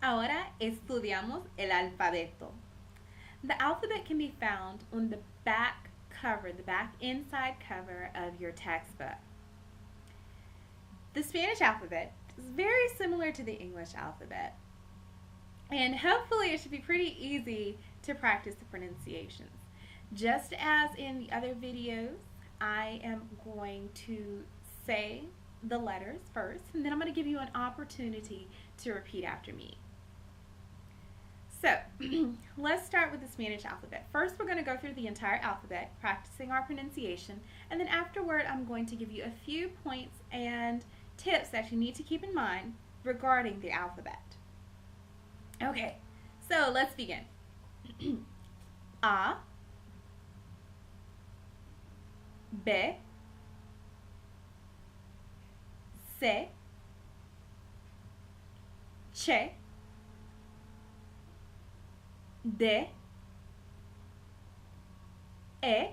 Ahora estudiamos el alfabeto. The alphabet can be found on the back cover, the back inside cover of your textbook. The Spanish alphabet is very similar to the English alphabet, and hopefully it should be pretty easy to practice the pronunciations. Just as in the other videos, I am going to say the letters first, and then I'm going to give you an opportunity to repeat after me. So, let's start with the Spanish alphabet. First, we're going to go through the entire alphabet, practicing our pronunciation, and then afterward, I'm going to give you a few points and tips that you need to keep in mind regarding the alphabet. Okay, so let's begin. A, B, C, Ch, D, E,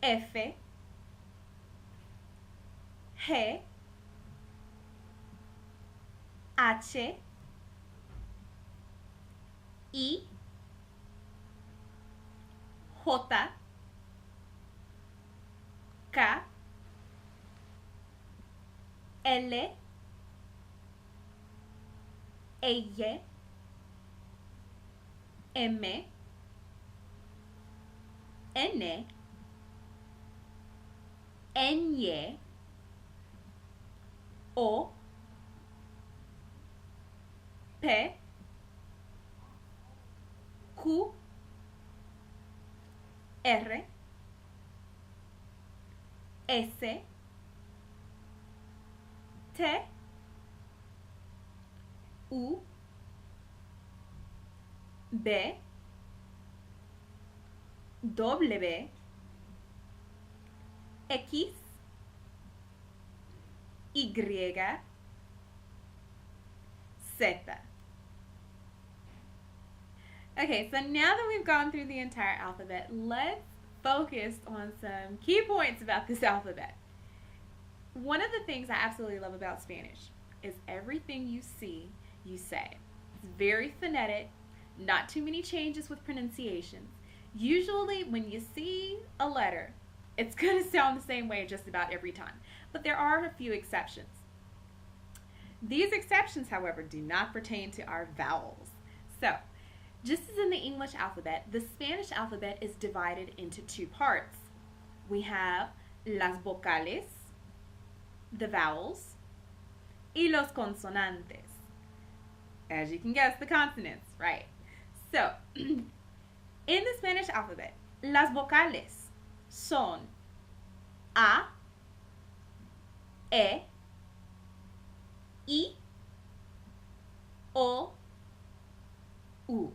F, G, H, I, J, K, L, Ella, M, N, Ñ, O, P, Q, R, S, T, U, B, W, X, Y, Z. Okay, so now that we've gone through the entire alphabet, let's focus on some key points about this alphabet. One of the things I absolutely love about Spanish is everything you see, you say. It's very phonetic, not too many changes with pronunciations. Usually when you see a letter, it's going to sound the same way just about every time, but there are a few exceptions. These exceptions, however, do not pertain to our vowels. So, just as in the English alphabet, the Spanish alphabet is divided into two parts. We have las vocales, the vowels, y los consonantes. As you can guess, the consonants, right? So, in the Spanish alphabet, las vocales son A, E, I, O, U.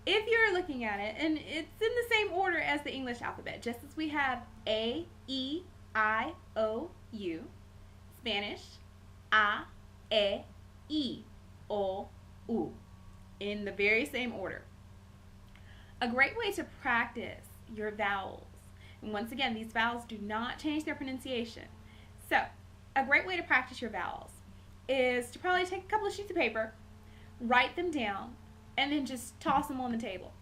If you're looking at it, and it's in the same order as the English alphabet, just as we have A, E, I, O, U, Spanish, A, E, I, O, U, in the very same order. A great way to practice your vowels, and once again, these vowels do not change their pronunciation. So, a great way to practice your vowels is to probably take a couple of sheets of paper, write them down, and then just toss them on the table.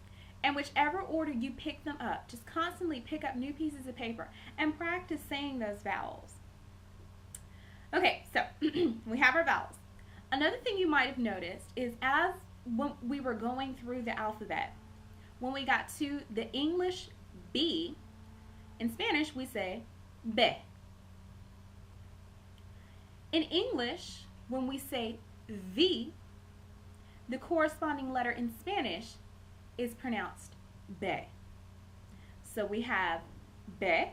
And whichever order you pick them up, just constantly pick up new pieces of paper and practice saying those vowels. Okay, so we have our vowels. Another thing you might have noticed is when we were going through the alphabet, when we got to the English B, in Spanish we say B. In English, when we say V, the corresponding letter in Spanish is pronounced B. So we have B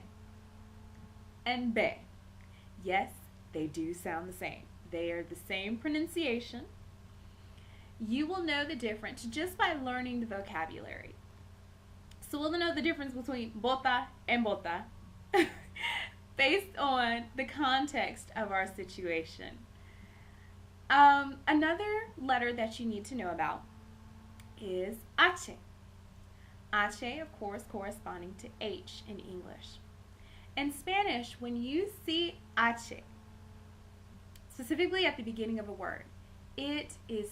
and B. Yes, they do sound the same. They are the same pronunciation. You will know the difference just by learning the vocabulary. So we'll know the difference between bota and bota based on the context of our situation. Another letter that you need to know about is H. H, of course, corresponding to H in English. In Spanish, when you see H, it's specifically at the beginning of a word, it is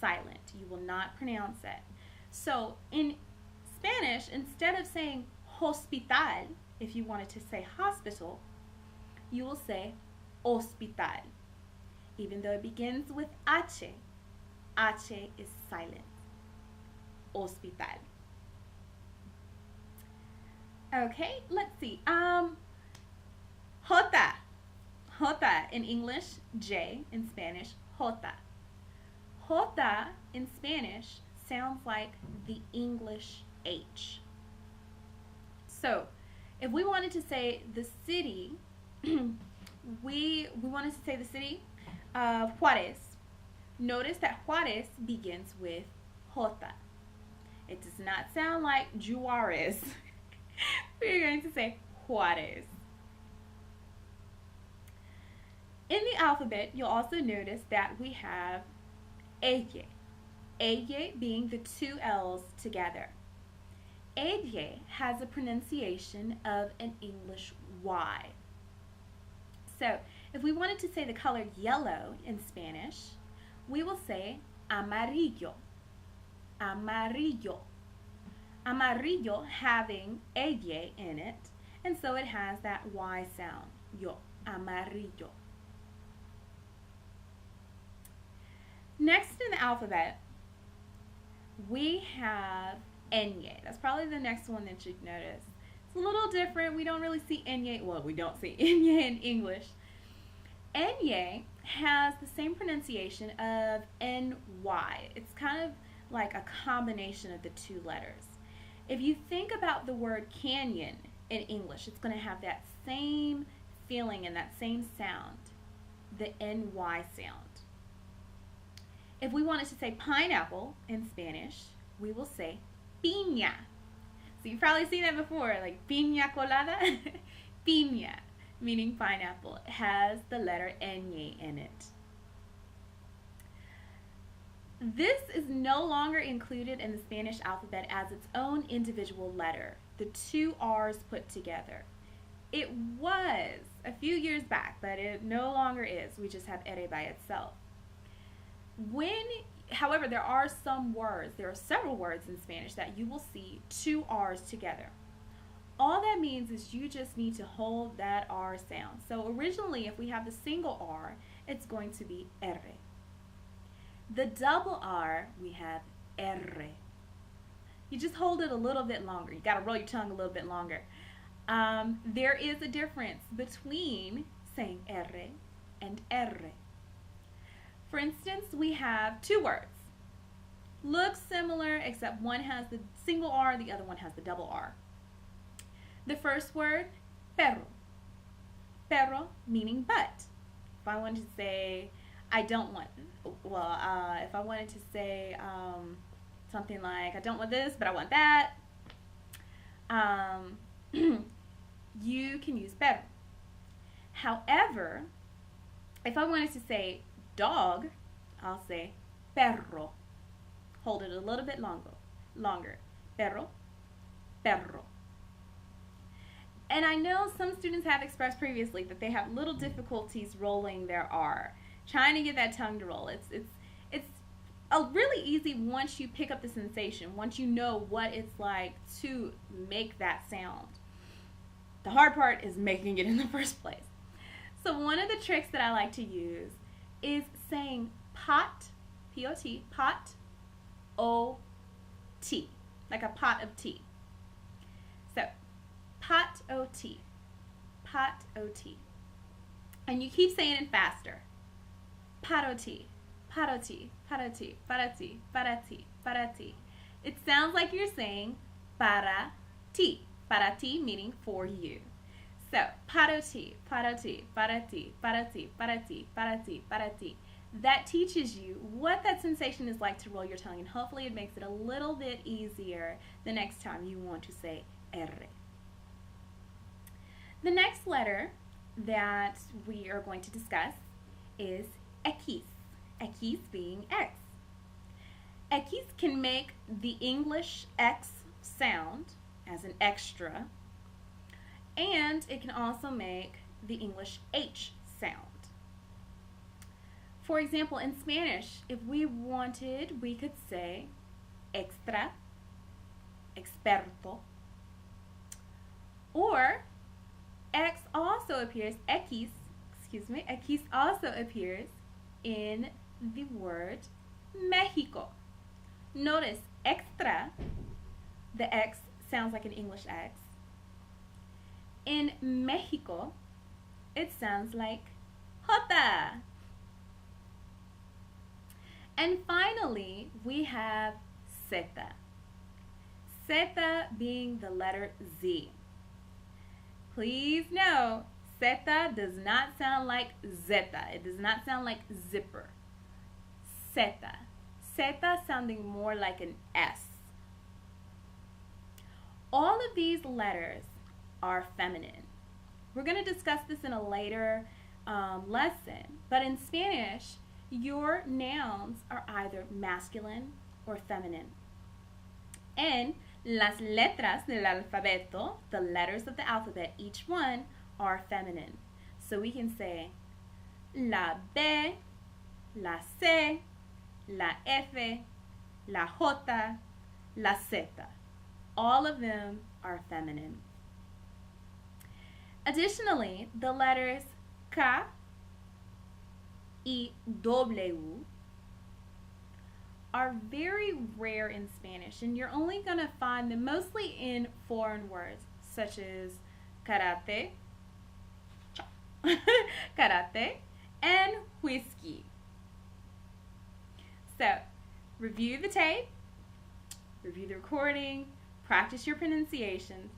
silent. You will not pronounce it. So in Spanish, instead of saying hospital, if you wanted to say hospital, you will say hospital. Even though it begins with H, H is silent. Hospital. Okay, let's see. Jota. Jota in English, J in Spanish, Jota. Jota in Spanish sounds like the English H. So, if we wanted to say the city, we wanted to say the city of Juarez. Notice that Juarez begins with Jota. It does not sound like Juarez. We're going to say Juarez. In the alphabet, you'll also notice that we have ella. Ella being the two L's together. Ella has a pronunciation of an English Y. So, if we wanted to say the color yellow in Spanish, we will say amarillo. Amarillo. Amarillo having ella in it, and so it has that Y sound. Yo, amarillo. Next in the alphabet, we have ñ. That's probably the next one that you'd notice. It's a little different. We don't really see ñ. Well, we don't see ñ in English. Ñ has the same pronunciation of ny. It's kind of like a combination of the two letters. If you think about the word canyon in English, it's going to have that same feeling and that same sound, the ny sound. If we wanted to say pineapple in Spanish, we will say piña. So you've probably seen that before, like piña colada. Piña, meaning pineapple. It has the letter ñ in it. This is no longer included in the Spanish alphabet as its own individual letter, the two R's put together. It was a few years back, but it no longer is. We just have ere by itself. However, there are several words in Spanish that you will see two R's together. All that means is you just need to hold that R sound. So originally, if we have the single R, it's going to be R. The double R, we have R. You just hold it a little bit longer. You got to roll your tongue a little bit longer. There is a difference between saying R and R. For instance, we have two words. Look similar, except one has the single R, the other one has the double R. The first word, perro. Perro, meaning but. If I wanted to say, if I wanted to say something like, I don't want this, but I want that, you can use perro. However, if I wanted to say dog, I'll say perro. Hold it a little bit longer. Perro, perro. And I know some students have expressed previously that they have little difficulties rolling their R, trying to get that tongue to roll. It's really easy once you pick up the sensation, once you know what it's like to make that sound. The hard part is making it in the first place. So one of the tricks that I like to use is saying pot, P-O-T, pot, O-T, like a pot of tea. So, pot, O-T, pot, O-T. And you keep saying it faster. Pot-O-T, pot-O-T, pot-O-T, pot-O-T, pot-O-T, pot-O-T. It sounds like you're saying para ti. Para ti meaning for you. So, para-ti, para-ti, para-ti, para-ti, para-ti, para-ti, para-ti. That teaches you what that sensation is like to roll your tongue, and hopefully it makes it a little bit easier the next time you want to say R. The next letter that we are going to discuss is X. X being X. X can make the English X sound as an extra, and it can also make the English H sound. For example, in Spanish, if we wanted, we could say extra, experto, or X also appears, X also appears in the word Mexico. Notice extra, the X sounds like an English X. In Mexico, it sounds like Jota. And finally, we have Zeta. Zeta being the letter Z. Please know, Zeta does not sound like Zeta. It does not sound like zipper. Zeta. Zeta sounding more like an S. All of these letters are feminine. We're going to discuss this in a later lesson, but in Spanish, your nouns are either masculine or feminine. And las letras del alfabeto, the letters of the alphabet, each one are feminine. So we can say la B, la C, la F, la J, la Z. All of them are feminine. Additionally, the letters K y W are very rare in Spanish, and you're only going to find them mostly in foreign words such as karate, karate, and whiskey. So, review the tape, review the recording, practice your pronunciations.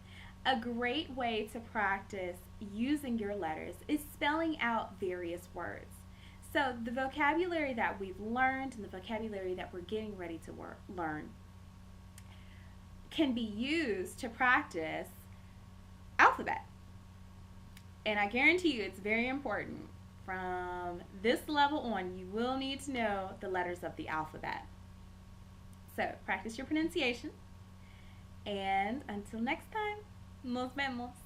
A great way to practice using your letters is spelling out various words. So the vocabulary that we've learned and the vocabulary that we're getting ready to learn can be used to practice alphabet. And I guarantee you it's very important. From this level on, you will need to know the letters of the alphabet. So practice your pronunciation. And until next time, nos vemos.